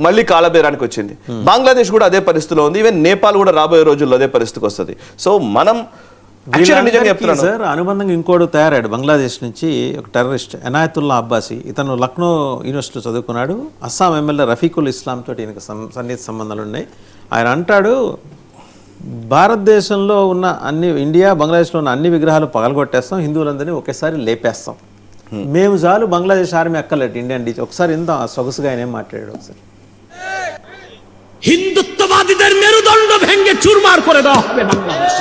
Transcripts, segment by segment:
మళ్ళీ కాలబేరానికి వచ్చింది. బంగ్లాదేశ్ కూడా అదే పరిస్థితిలో ఉంది. ఈవెన్ నేపాల్ కూడా రాబోయే రోజుల్లో అదే పరిస్థితికి వస్తుంది. సో మనం సార్ అనుబంధంగా ఇంకోటి తయారాడు బంగ్లాదేశ్ నుంచి ఒక టెర్రరిస్ట్ ఎనాయతుల్లా అబ్బాసీ. ఇతను లక్నో యూనివర్సిటీలో చదువుకున్నాడు. అస్సాం ఎమ్మెల్యే రఫీకుల్ ఇస్లాం తోటి ఈయనకు సన్నిహిత సంబంధాలు ఉన్నాయి. ఆయన అంటాడు, భారతదేశంలో ఉన్న ఇండియా బంగ్లాదేశ్లో ఉన్న అన్ని విగ్రహాలు పగలగొట్టేస్తాం, హిందువులందరినీ ఒకేసారి లేపేస్తాం, మేము చాలు బంగ్లాదేశ్ ఆర్మీ అక్కర్లేదు ఇండియన్ డీచ్. ఒకసారి ఇంత సొగసుగా ఆయన ఏం మాట్లాడాడు ఒకసారి. হিন্দুত্ববাদীদের মেরুদণ্ড ভেঙে চুরমার করে দেওয়া হবে বাংলাদেশ।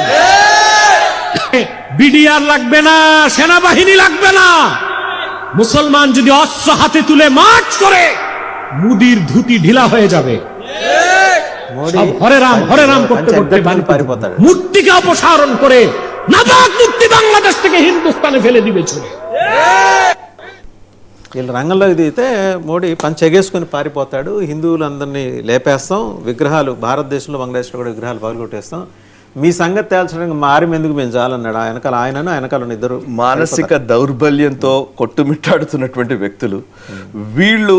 বিডিআর লাগবে না, সেনাবাহিনী লাগবে না। মুসলমান যদি অস্ত্র হাতে তুলে মার্চ করে মুদির ধুতি ঢিলা হয়ে যাবে। হরে রাম হরে রাম করতে করতে মূর্তিকে অপসারণ করে নাপাক মূর্তি বাংলাদেশ থেকে হিন্দুস্তানে ফেলে দিবে ছুড়ে। వీళ్ళు రంగంలోకి దిగితే మోడీ పంచెగేసుకొని పారిపోతాడు, హిందువులందరినీ లేపేస్తాం, విగ్రహాలు భారతదేశంలో బంగ్లాదేశ్లో కూడా విగ్రహాలు పగలగొట్టేస్తాం, మీ సంగతి తేల్చడానికి మా ఆర్మీ ఎందుకు మేము చాలన్నాడు. వెనకాల ఆయనను వెనకాల ఇద్దరు మానసిక దౌర్బల్యంతో కొట్టుమిట్టాడుతున్నటువంటి వ్యక్తులు వీళ్ళు.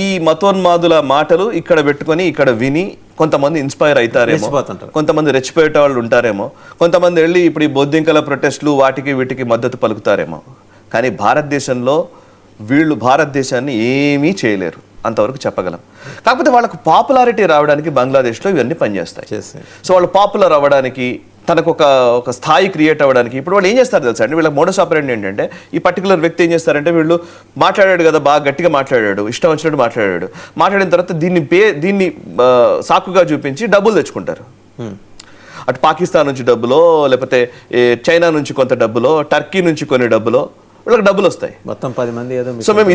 ఈ మతోన్మాదుల మాటలు ఇక్కడ పెట్టుకొని ఇక్కడ విని కొంతమంది ఇన్స్పైర్ అవుతారేమో, కొంతమంది రెచ్చిపోయేట వాళ్ళు ఉంటారేమో, కొంతమంది వెళ్ళి ఇప్పుడు ఈ బొద్దింకల ప్రొటెస్టులు వాటికి వీటికి మద్దతు పలుకుతారేమో. కానీ భారతదేశంలో వీళ్ళు భారతదేశాన్ని ఏమీ చేయలేరు, అంతవరకు చెప్పగలం. కాకపోతే వాళ్ళకు పాపులారిటీ రావడానికి బంగ్లాదేశ్లో ఇవన్నీ పనిచేస్తాయి. సో వాళ్ళు పాపులర్ అవ్వడానికి, తనకు ఒక స్థాయి క్రియేట్ అవ్వడానికి ఇప్పుడు వాళ్ళు ఏం చేస్తారు తెలుసా అండి, వీళ్ళకి మోడస్ ఆపరెండి ఏంటంటే, ఈ పర్టికులర్ వ్యక్తి ఏం చేస్తారంటే, వీళ్ళు మాట్లాడాడు కదా, బాగా గట్టిగా మాట్లాడాడు, ఇష్టం వచ్చినట్టు మాట్లాడిన తర్వాత దీన్ని సాకుగా చూపించి డబ్బులు తెచ్చుకుంటారు. అటు పాకిస్తాన్ నుంచి డబ్బులో, లేకపోతే చైనా నుంచి కొంత డబ్బులో, టర్కీ నుంచి కొన్ని డబ్బులో వీళ్ళకి డబ్బులు వస్తాయి. మొత్తం 10 మంది ఏదో. సో మేము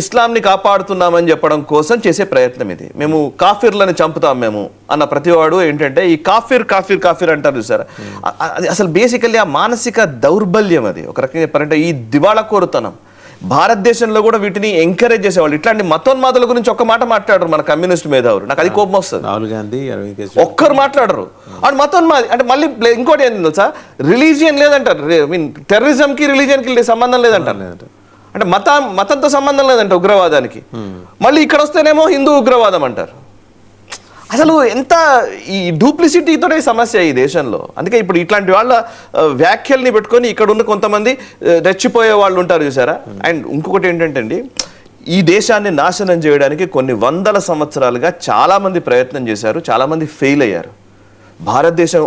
ఇస్లాంని కాపాడుతున్నామని చెప్పడం కోసం చేసే ప్రయత్నం ఇది. మేము కాఫిర్లను చంపుతాం మేము అన్న ప్రతివాడు ఏంటంటే ఈ కాఫిర్ అంటారు చూసారా, అది అసలు బేసికల్లీ ఆ మానసిక దౌర్బల్యం. అది ఒక రకంగా చెప్పారంటే ఈ దివాళాకోరుతనం. భారతదేశంలో కూడా వీటిని ఎంకరేజ్ చేసేవాళ్ళు. ఇట్లాంటి మతోన్మాదుల గురించి ఒక్క మాట మాట్లాడరు మన కమ్యూనిస్ట్ మేధావులు. నాకు అది కోపం వస్తుంది. రాహుల్ గాంధీ ఒక్కరు మాట్లాడరు. అండ్ మతోన్మాది అంటే మళ్ళీ ఇంకోటి ఏంటి తెలుసా, రిలీజియన్ లేదంటారు. టెర్రరిజంకి రిలీజియన్కి సంబంధం లేదంటారు. అంటే మతంతో సంబంధం లేదంట ఉగ్రవాదానికి. మళ్ళీ ఇక్కడ వస్తేనేమో హిందూ ఉగ్రవాదం అంటారు. అసలు ఎంత ఈ డూప్లిసిటీతోనే సమస్య ఈ దేశంలో. అందుకే ఇప్పుడు ఇట్లాంటి వాళ్ళ వ్యాఖ్యల్ని పెట్టుకొని ఇక్కడ ఉన్న కొంతమంది రెచ్చిపోయే వాళ్ళు ఉంటారు చూసారా. అండ్ ఇంకొకటి ఏంటంటే అండి, ఈ దేశాన్ని నాశనం చేయడానికి కొన్ని వందల సంవత్సరాలుగా చాలామంది ప్రయత్నం చేశారు, చాలామంది ఫెయిల్ అయ్యారు. భారతదేశం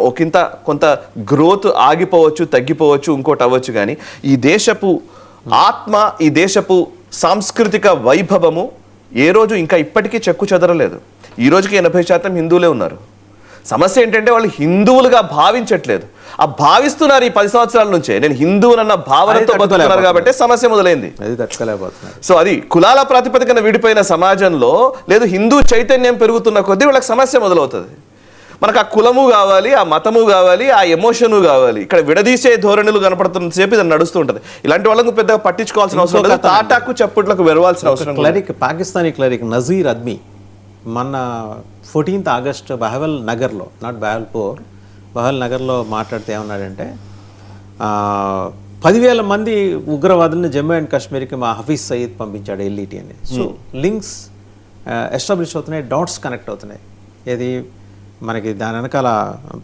కొంత గ్రోత్ ఆగిపోవచ్చు, తగ్గిపోవచ్చు, ఇంకోటి అవ్వచ్చు, కానీ ఈ దేశపు ఆత్మ, ఈ దేశపు సాంస్కృతిక వైభవము ఏ రోజు ఇంకా ఇప్పటికీ చెక్కు చెదరలేదు. ఈ రోజుకి 80% హిందువులే ఉన్నారు. సమస్య ఏంటంటే వాళ్ళు హిందువులుగా భావించట్లేదు. ఆ భావిస్తున్నారు ఈ 10 సంవత్సరాల నుంచే. నేను హిందువునన్న భావనతో బతుకుతున్నారు కాబట్టి సమస్య మొదలైంది. సో అది కులాల ప్రాతిపదికన విడిపోయిన సమాజంలో లేదు, హిందూ చైతన్యం పెరుగుతున్న కొద్దీ వాళ్ళకి సమస్య మొదలవుతుంది. మనకు ఆ కులము కావాలి, ఆ మతము కావాలి, ఆ ఎమోషను కావాలి. ఇక్కడ విడదీసే ధోరణులు కనపడుతున్న సేపు ఇది నడుస్తూ ఉంటుంది. ఇలాంటి వాళ్ళకు పెద్దగా పట్టించుకోవాల్సిన అవసరం లేదు, తాటాకు చప్పుట్లకు వెరవాల్సిన అవసరం. క్లరిక్, పాకిస్తానీ క్లరిక్ నజీర్ అద్మీ మొన్న 14th ఆగస్ట్ బహవల్ నగర్లో, నాట్ బహవల్పూర్, బహవల్ నగర్లో మాట్లాడితే ఏమన్నాడంటే, 10,000 మంది ఉగ్రవాదుల్ని జమ్మూ అండ్ కాశ్మీర్కి మా హఫీజ్ సయీద్ పంపించాడు ఎల్ఈటీ అని. సో లింక్స్ ఎస్టాబ్లిష్ అవుతున్నాయి, డాట్స్ కనెక్ట్ అవుతున్నాయి. ఏది మనకి దాని వెనకాల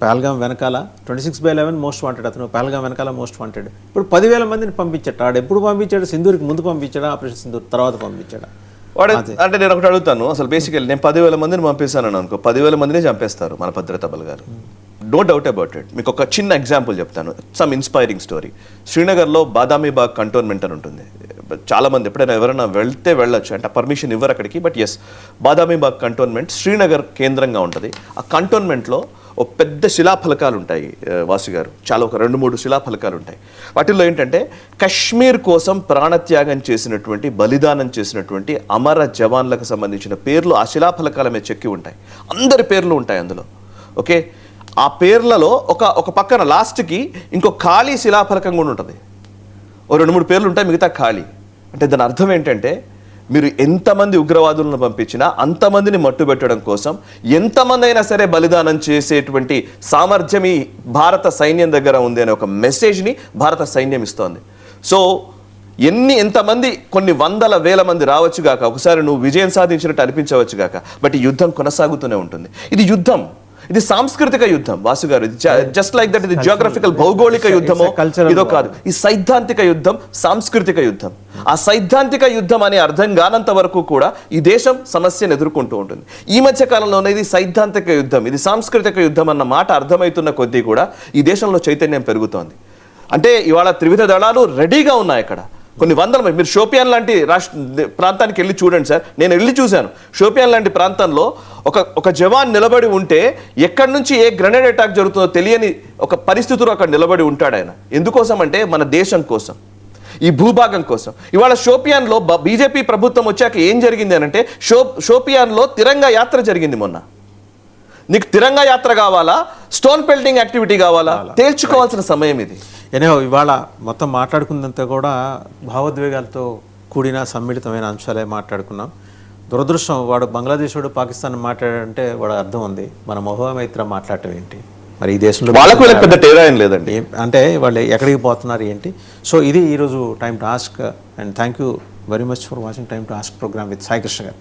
పహల్గామ్ వెనకాల 26/11 మోస్ట్ వాంటెడ్ అతను, పహల్గామ్ వెనకాల మోస్ట్ వాంటెడ్. ఇప్పుడు 10,000 మందిని పంపించాడు. ఆడు ఎప్పుడు పంపించాడు? సింధూర్కి ముందు పంపించాడా, ఆపరేషన్ సింధూర్ తర్వాత పంపించాడా? అంటే నేను ఒకటి అడుగుతాను, అసలు బేసికల్లీ నేను 10,000 మందిని పంపిస్తానని అనుకో, 10,000 మందిని చంపేస్తారు మన భద్రతా బలగాలు. No doubt about it. మీకు ఒక చిన్న ఎగ్జాంపుల్ చెప్తాను, సమ్ ఇన్స్పైరింగ్ స్టోరీ. శ్రీనగర్లో బాదామీబాగ్ కంటోన్మెంట్ అని ఉంటుంది. చాలా మంది ఎప్పుడైనా ఎవరైనా వెళ్తే వెళ్ళొచ్చు, అంటే పర్మిషన్ ఇవ్వరు అక్కడికి. బట్ ఎస్, బాదామీబాగ్ కంటోన్మెంట్ శ్రీనగర్ కేంద్రంగా ఉంటుంది. ఆ కంటోన్మెంట్లో ఒక పెద్ద శిలాఫలకాలు ఉంటాయి వాసు గారు, చాలా ఒక 2-3 శిలాఫలకాలు ఉంటాయి. వాటిల్లో ఏంటంటే కశ్మీర్ కోసం ప్రాణత్యాగం చేసినటువంటి, బలిదానం చేసినటువంటి అమర జవాన్లకు సంబంధించిన పేర్లు ఆ శిలాఫలకాల మీద చెక్కి ఉంటాయి. అందరి పేర్లు ఉంటాయి అందులో. ఓకే, ఆ పేర్లలో ఒక పక్కన లాస్ట్కి ఇంకో ఖాళీ శిలాఫలకం కూడా ఉంటుంది. ఓ 2-3 పేర్లు ఉంటాయి, మిగతా ఖాళీ. అంటే దాని అర్థం ఏంటంటే, మీరు ఎంతమంది ఉగ్రవాదులను పంపించినా అంతమందిని మట్టుబెట్టడం కోసం ఎంతమంది అయినా సరే బలిదానం చేసేటువంటి సామర్థ్యం ఈ భారత సైన్యం దగ్గర ఉంది అనే ఒక మెసేజ్ని భారత సైన్యం ఇస్తోంది. సో ఎంతమంది కొన్ని వందల వేల మంది రావచ్చు గాక, ఒకసారి నువ్వు విజయం సాధించినట్టు అనిపించవచ్చు గాక, బట్ ఈ యుద్ధం కొనసాగుతూనే ఉంటుంది. ఇది యుద్ధం, ఇది సాంస్కృతిక యుద్ధం వాసు గారు. ఇది జస్ట్ లైక్ దట్, ఇది జియోగ్రఫికల్ భౌగోళిక యుద్ధమో ఇదో కాదు. ఈ సైద్ధాంతిక యుద్ధం, సాంస్కృతిక యుద్ధం. ఆ సైద్ధాంతిక యుద్ధం అనే అర్థం కానంత వరకు కూడా ఈ దేశం సమస్యను ఎదుర్కొంటూ ఉంటుంది. ఈ మధ్య కాలంలోనే ఇది సైద్ధాంతిక యుద్ధం, ఇది సాంస్కృతిక యుద్ధం అన్న మాట అర్థమవుతున్న కొద్దీ కూడా ఈ దేశంలో చైతన్యం పెరుగుతోంది. అంటే ఇవాళ త్రివిధ దళాలు రెడీగా ఉన్నాయి. అక్కడ కొన్ని వందల మంది, మీరు షోపియాన్ లాంటి ప్రాంతానికి వెళ్ళి చూడండి సార్. నేను వెళ్ళి చూశాను. షోపియాన్ లాంటి ప్రాంతంలో ఒక జవాన్ నిలబడి ఉంటే ఎక్కడి నుంచి ఏ గ్రెనేడ్ అటాక్ జరుగుతుందో తెలియని ఒక పరిస్థితిలో అక్కడ నిలబడి ఉంటాడు ఆయన. ఎందుకోసం అంటే మన దేశం కోసం, ఈ భూభాగం కోసం. ఇవాళ షోపియాన్లో బీజేపీ ప్రభుత్వం వచ్చాక ఏం జరిగింది అని అంటే, షోపియాన్లో తిరంగా యాత్ర జరిగింది మొన్న. నీకు తిరంగా యాత్ర కావాలా, స్టోన్ పెల్టింగ్ యాక్టివిటీ కావాలా, తేల్చుకోవాల్సిన సమయం ఇది. ఇవాళ మొత్తం మాట్లాడుకున్నంత కూడా భావోద్వేగాలతో కూడిన సమ్మిళితమైన అంశాలే మాట్లాడుకున్నాం. దురదృష్టం, వాడు బంగ్లాదేశ్ వాడు పాకిస్తాన్ మాట్లాడాడంటే వాడు అర్థం ఉంది, మన మొహమైత్ర మాట్లాడటం ఏంటి, మరి ఈ దేశంలో వాళ్ళకు పెద్ద తేడా ఏం లేదండి. అంటే వాళ్ళు ఎక్కడికి పోతున్నారు ఏంటి. సో ఇది ఈరోజు time to ask, and thank you very much for watching time to ask programme with Sai Krishna గారు.